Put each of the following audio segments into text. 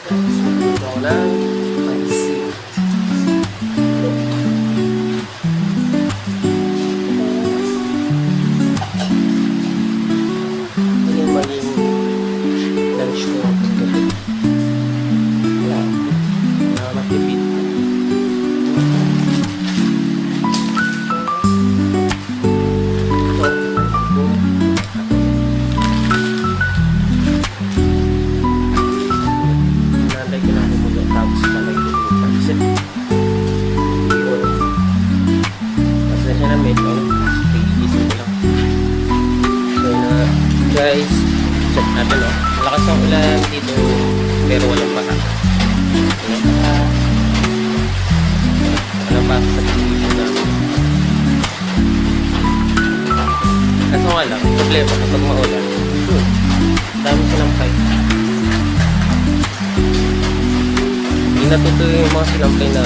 Ito ko lang. Pansin. Ano yung maging lunch ko paggabi? Wala. Nakakatipid. Nanday ko lang kumulo. Tapos palay ko yung pansit. Yun. Tapos na siya na medyo. Pag-iisip ko lang. So na guys, check natin o. Malakas ang ulan dito. Pero walang baka. Walang baka sa pagkikita namin. Kaso nga lang, problema kapag maulan. Dami silang pipe. Hindi natutuyo yung mga sinampay na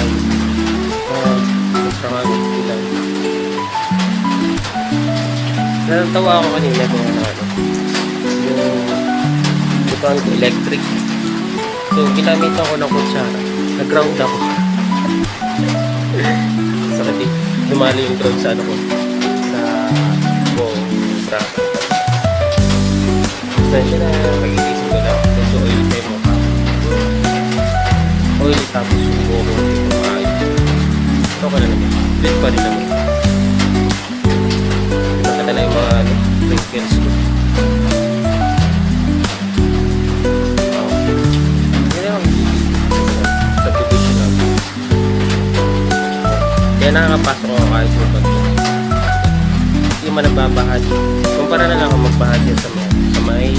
sobrang agad ulan. Natatawa ako kanina kung ano yung butuan ko electric. So ginamitan ko ng kutsara. Nag-ground ako. Sakit eh. Dumali yung ground sa ano ko. Sa buong braso. So yun na mag-iisip ko lang. So oil sa yung mukha. Oil tapos yung buho ko. Maayos. Ito ka na naman. Lit pa rin naman. Nakita na yung mga wrinkles ko. Kaya nakakapasok ako kahit yung pag hindi man nagbabahagi. Kumpara na lang ako magbahagi sa may